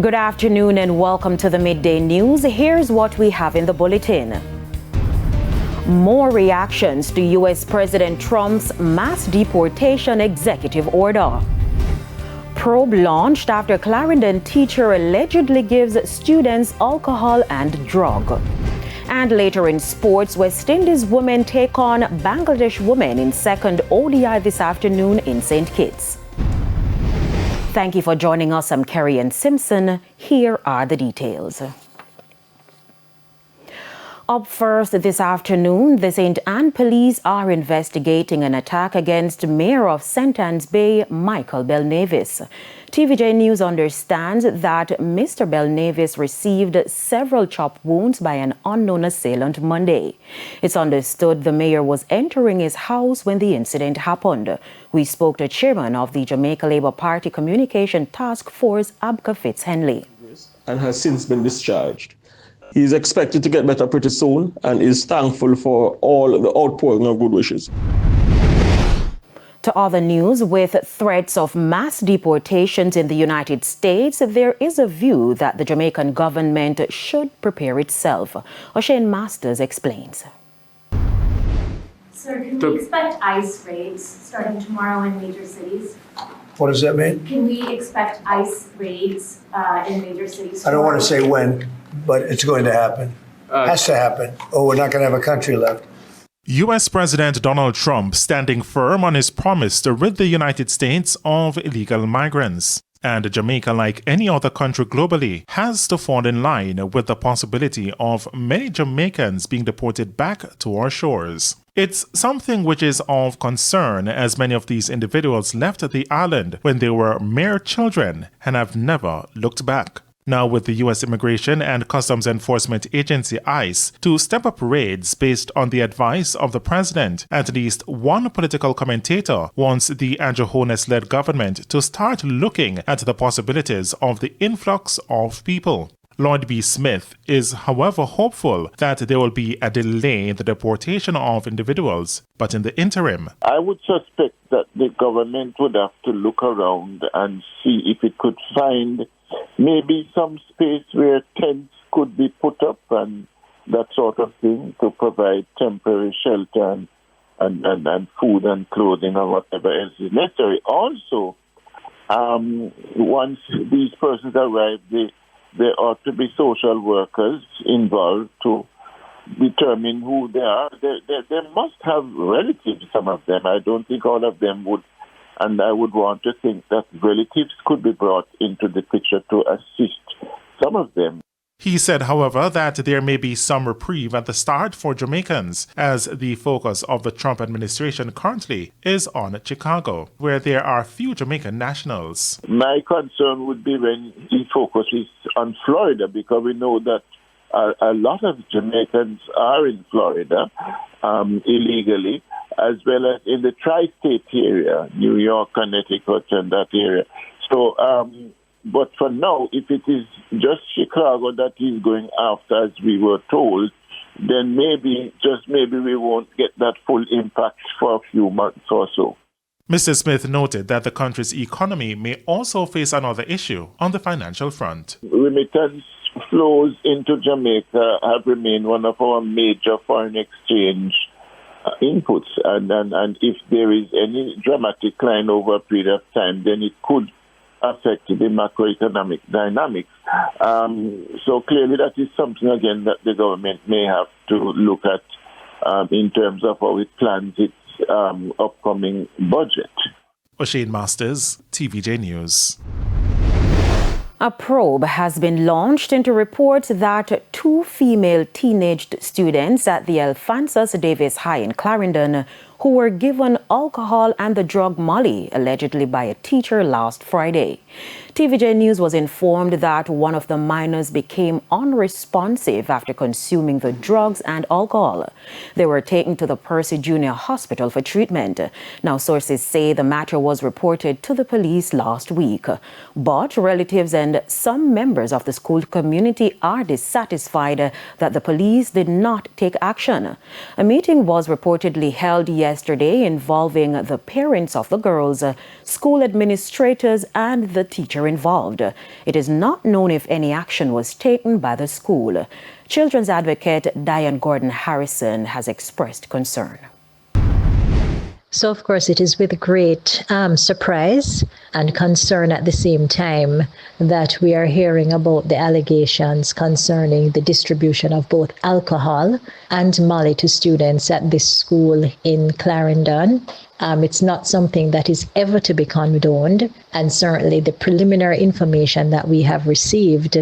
Good afternoon and welcome to the Midday News. Here's what we have in the bulletin. More reactions to U.S. President Trump's mass deportation executive order. Probe launched after Clarendon teacher allegedly gives students alcohol and drug. And later in sports, West Indies women take on Bangladesh women in second ODI this afternoon in St. Kitts. Thank you for joining us. I'm Kerry Ann Simpson. Here are the details. Up first this afternoon, the St. Ann police are investigating an attack against Mayor of St. Ann's Bay, Michael Belnavis. TVJ News understands that Mr. Belnavis received several chop wounds by an unknown assailant Monday. It's understood the mayor was entering his house when the incident happened. We spoke to chairman of the Jamaica Labour Party Communication Task Force, Abka Fitzhenley. And has since been discharged. He is expected to get better pretty soon and is thankful for all the outpouring of good wishes. To other news, with threats of mass deportations in the United States, there is a view that the Jamaican government should prepare itself. O'Shane Masters explains. Sir, can we expect ICE raids starting tomorrow in major cities? What does that mean? Can we expect ICE raids in major cities? I don't want to say when, but it's going to happen. Has to happen, or we're not going to have a country left. U.S. President Donald Trump standing firm on his promise to rid the United States of illegal migrants. And Jamaica, like any other country globally, has to fall in line with the possibility of many Jamaicans being deported back to our shores. It's something which is of concern, as many of these individuals left the island when they were mere children and have never looked back. Now, with the U.S. Immigration and Customs Enforcement Agency, ICE, to step up raids based on the advice of the president, at least one political commentator wants the Andrew Holness-led government to start looking at the possibilities of the influx of people. Lloyd B. Smith is, however, hopeful that there will be a delay in the deportation of individuals, but in the interim, I would suspect that the government would have to look around and see if it could find maybe some space where tents could be put up and that sort of thing to provide temporary shelter and food and clothing or whatever else is necessary. Also, once these persons arrive, there ought to be social workers involved to determine who they are. They must have relatives, some of them. I don't think all of them would. And I would want to think that relatives could be brought into the picture to assist some of them. He said, however, that there may be some reprieve at the start for Jamaicans, as the focus of the Trump administration currently is on Chicago, where there are few Jamaican nationals. My concern would be when the focus is on Florida, because we know that a lot of Jamaicans are in Florida illegally, as well as in the tri-state area, New York, Connecticut, and that area. So, but for now, if it is just Chicago that he's going after, as we were told, then maybe, just maybe, we won't get that full impact for a few months or so. Mr. Smith noted that the country's economy may also face another issue on the financial front. Remittance flows into Jamaica have remained one of our major foreign exchange inputs, and if there is any dramatic decline over a period of time, then it could affect the macroeconomic dynamics. So clearly that is something, again, that the government may have to look at in terms of how it plans its upcoming budget. O'Shane Masters, TVJ News. A probe has been launched into reports that two female teenaged students at the Alphonsus Davis High in Clarendon who were given alcohol and the drug Molly, allegedly by a teacher last Friday. TVJ News was informed that one of the minors became unresponsive after consuming the drugs and alcohol. They were taken to the Percy Junior Hospital for treatment. Now, sources say the matter was reported to the police last week. But relatives and some members of the school community are dissatisfied that the police did not take action. A meeting was reportedly held yesterday involving the parents of the girls, school administrators, and the teacher involved. It is not known if any action was taken by the school. Children's advocate Diane Gordon Harrison has expressed concern. So, of course, it is with great surprise and concern at the same time that we are hearing about the allegations concerning the distribution of both alcohol and Molly to students at this school in Clarendon. It's not something that is ever to be condoned, and certainly the preliminary information that we have received,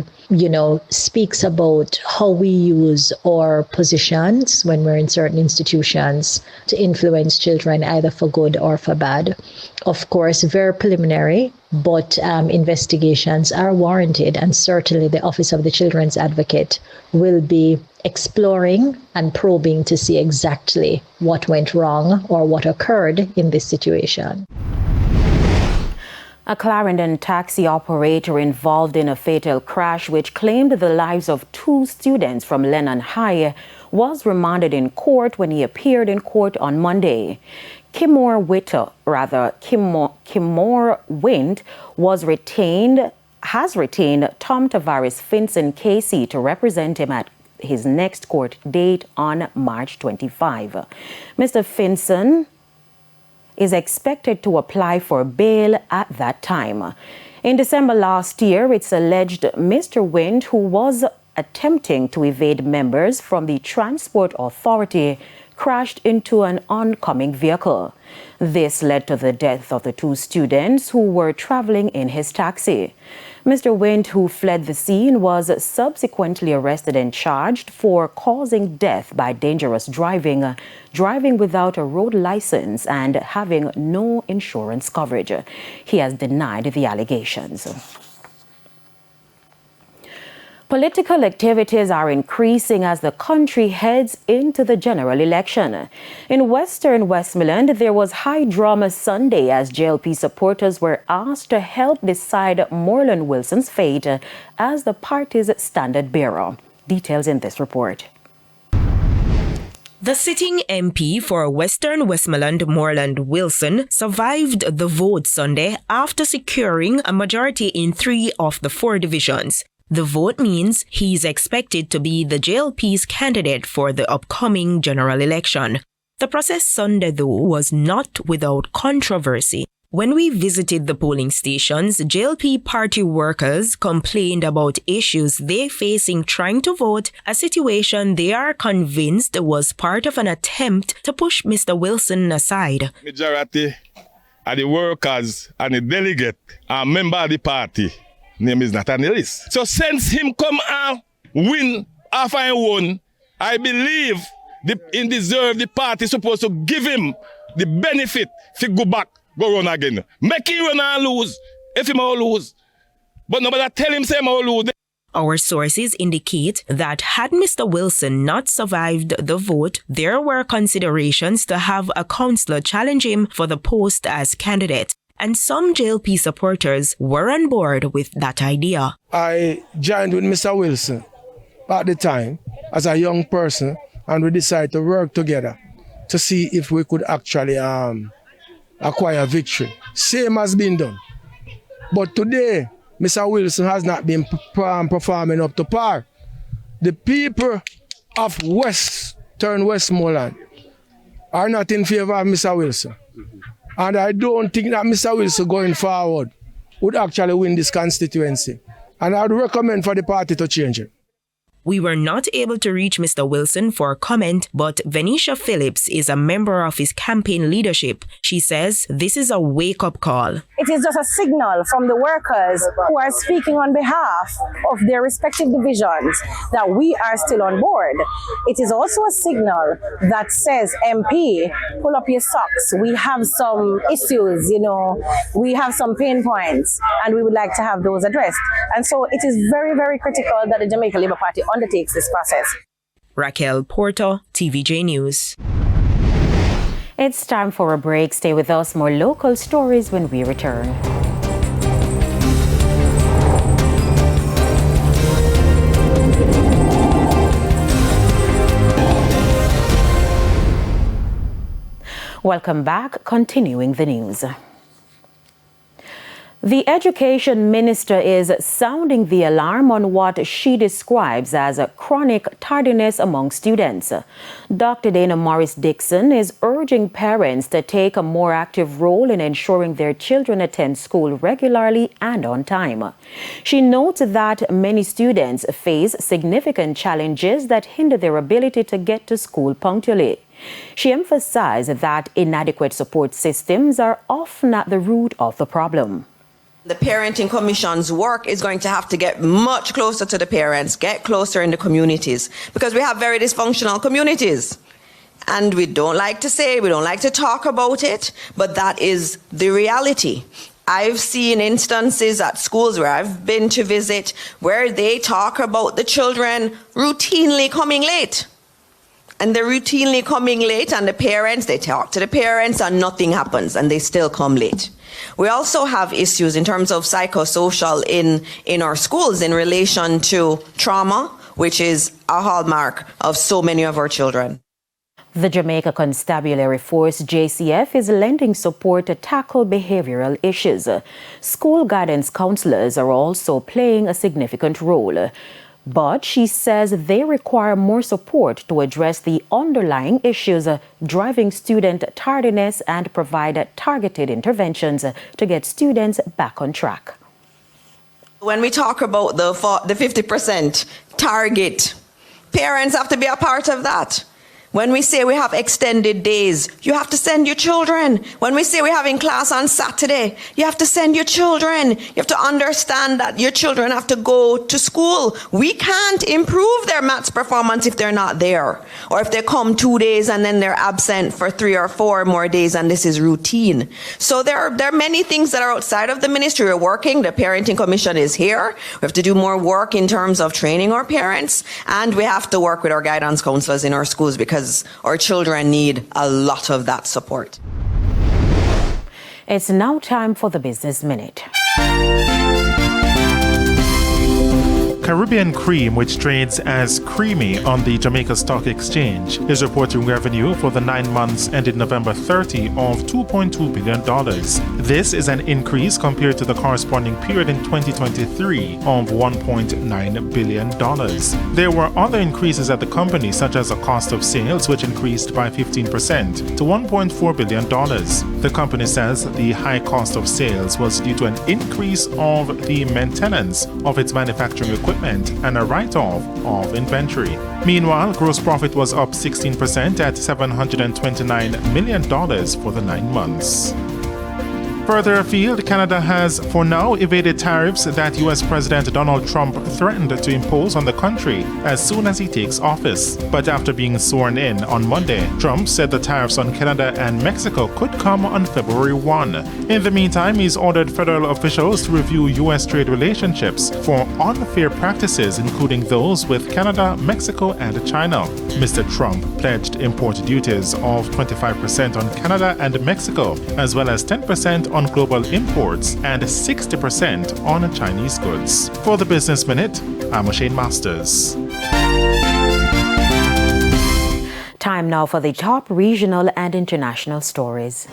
speaks about how we use our positions when we're in certain institutions to influence children either for good or for bad. Of course, very preliminary, but investigations are warranted, and certainly the Office of the Children's Advocate will be exploring and probing to see exactly what went wrong or what occurred in this situation. A Clarendon taxi operator involved in a fatal crash which claimed the lives of 2 students from Lennon High was remanded in court when he appeared in court on Monday. Kimore Wint has retained Tom Tavares Finson Casey to represent him at his next court date on March 25. Mr. Finson is expected to apply for bail at that time. In December last year, it's alleged Mr. Wint, who was attempting to evade members from the Transport Authority, crashed into an oncoming vehicle. This led to the death of the 2 students who were traveling in his taxi. Mr. Wint, who fled the scene, was subsequently arrested and charged for causing death by dangerous driving, driving without a road license, and having no insurance coverage. He has denied the allegations. Political activities are increasing as the country heads into the general election. In Western Westmoreland, there was high drama Sunday as JLP supporters were asked to help decide Moreland Wilson's fate as the party's standard bearer. Details in this report. The sitting MP for Western Westmoreland, Moreland Wilson, survived the vote Sunday after securing a majority in 3 of the 4 divisions. The vote means he's expected to be the JLP's candidate for the upcoming general election. The process Sunday, though, was not without controversy. When we visited the polling stations, JLP party workers complained about issues they facing trying to vote, a situation they are convinced was part of an attempt to push Mr. Wilson aside. Majority of the workers and the delegate are member of the party. Name is Nathaniel. So since him come and win after he won, I believe he deserve the party supposed to give him the benefit to go back, go run again. Make him run and lose if he may lose. But nobody tell him say he may lose. Our sources indicate that had Mr. Wilson not survived the vote, there were considerations to have a councillor challenge him for the post as candidate. And some JLP supporters were on board with that idea. I joined with Mr. Wilson at the time as a young person, and we decided to work together to see if we could actually acquire victory. Same has been done. But today, Mr. Wilson has not been performing up to par. The people of Western Westmoreland are not in favor of Mr. Wilson. And I don't think that Mr. Wilson going forward would actually win this constituency. And I would recommend for the party to change it. We were not able to reach Mr. Wilson for comment, but Venetia Phillips is a member of his campaign leadership. She says this is a wake-up call. It is just a signal from the workers who are speaking on behalf of their respective divisions that we are still on board. It is also a signal that says, MP, pull up your socks. We have some issues, we have some pain points, and we would like to have those addressed. And so it is very, very critical that the Jamaica Labour Party undertakes this process. Raquel Porto, TVJ News. It's time for a break. Stay with us. More local stories when we return. Welcome back. Continuing the news. The education minister is sounding the alarm on what she describes as a chronic tardiness among students. Dr. Dana Morris-Dixon is urging parents to take a more active role in ensuring their children attend school regularly and on time. She notes that many students face significant challenges that hinder their ability to get to school punctually. She emphasized that inadequate support systems are often at the root of the problem. The Parenting Commission's work is going to have to get much closer to the parents, get closer in the communities, because we have very dysfunctional communities. And we don't like to say, we don't like to talk about it, but that is the reality. I've seen instances at schools where I've been to visit where they talk about the children routinely coming late. And they're routinely coming late, and the parents, they talk to the parents and nothing happens, and they still come late. We also have issues in terms of psychosocial in our schools in relation to trauma, which is a hallmark of so many of our children. The Jamaica Constabulary Force, JCF, is lending support to tackle behavioral issues. School guidance counselors are also playing a significant role. But she says they require more support to address the underlying issues driving student tardiness and provide targeted interventions to get students back on track. When we talk about the 50% target, parents have to be a part of that. When we say we have extended days, you have to send your children. When we say we're having class on Saturday, you have to send your children. You have to understand that your children have to go to school. We can't improve their maths performance if they're not there. Or if they come 2 days and then they're absent for 3 or 4 more days and this is routine. So there are many things that are outside of the ministry. We're working. The Parenting Commission is here. We have to do more work in terms of training our parents. And we have to work with our guidance counselors in our schools because our children need a lot of that support. It's now time for the Business Minute. Caribbean Cream, which trades as Creamy on the Jamaica Stock Exchange, is reporting revenue for the 9 months ended November 30 of $2.2 billion. This is an increase compared to the corresponding period in 2023 of $1.9 billion. There were other increases at the company, such as the cost of sales, which increased by 15% to $1.4 billion. The company says the high cost of sales was due to an increase of the maintenance of its manufacturing equipment and a write-off of inventory. Meanwhile, gross profit was up 16% at $729 million for the 9 months. Further afield, Canada has for now evaded tariffs that U.S. President Donald Trump threatened to impose on the country as soon as he takes office. But after being sworn in on Monday, Trump said the tariffs on Canada and Mexico could come on February 1. In the meantime, he's ordered federal officials to review U.S. trade relationships for unfair practices, including those with Canada, Mexico, and China. Mr. Trump pledged import duties of 25% on Canada and Mexico, as well as 10% on global imports and 60% on Chinese goods. For the Business Minute, I'm Shane Masters. Time now for the top regional and international stories.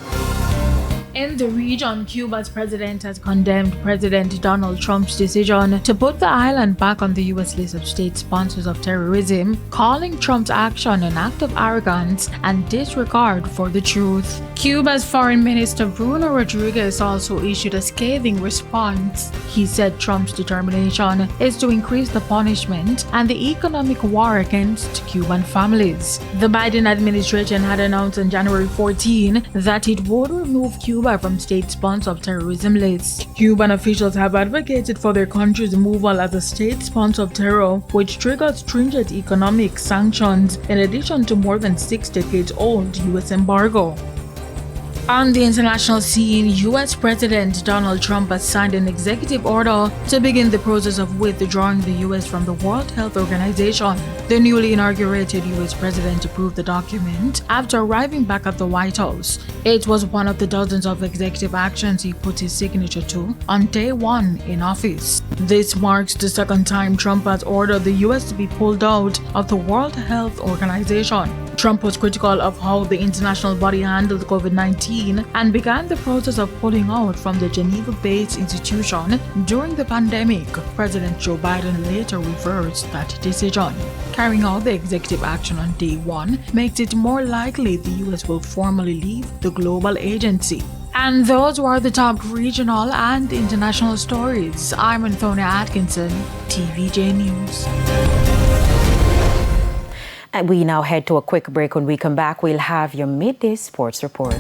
In the region, Cuba's president has condemned President Donald Trump's decision to put the island back on the U.S. list of state sponsors of terrorism, calling Trump's action an act of arrogance and disregard for the truth. Cuba's Foreign Minister Bruno Rodriguez also issued a scathing response. He said Trump's determination is to increase the punishment and the economic war against Cuban families. The Biden administration had announced on January 14 that it would remove Cuba from state sponsor of terrorism lists. Cuban officials have advocated for their country's removal as a state sponsor of terror, which triggered stringent economic sanctions in addition to more than 6 decades old U.S. embargo. On the international scene, U.S. President Donald Trump has signed an executive order to begin the process of withdrawing the U.S. from the World Health Organization. The newly inaugurated U.S. president approved the document after arriving back at the White House. It was one of the dozens of executive actions he put his signature to on day 1 in office. This marks the second time Trump has ordered the U.S. to be pulled out of the World Health Organization. Trump was critical of how the international body handled COVID-19 and began the process of pulling out from the Geneva-based institution during the pandemic. President Joe Biden later reversed that decision. Carrying out the executive action on day one makes it more likely the U.S. will formally leave the global agency. And those were the top regional and international stories. I'm Antonia Atkinson, TVJ News. And we now head to a quick break. When we come back, we'll have your midday sports report.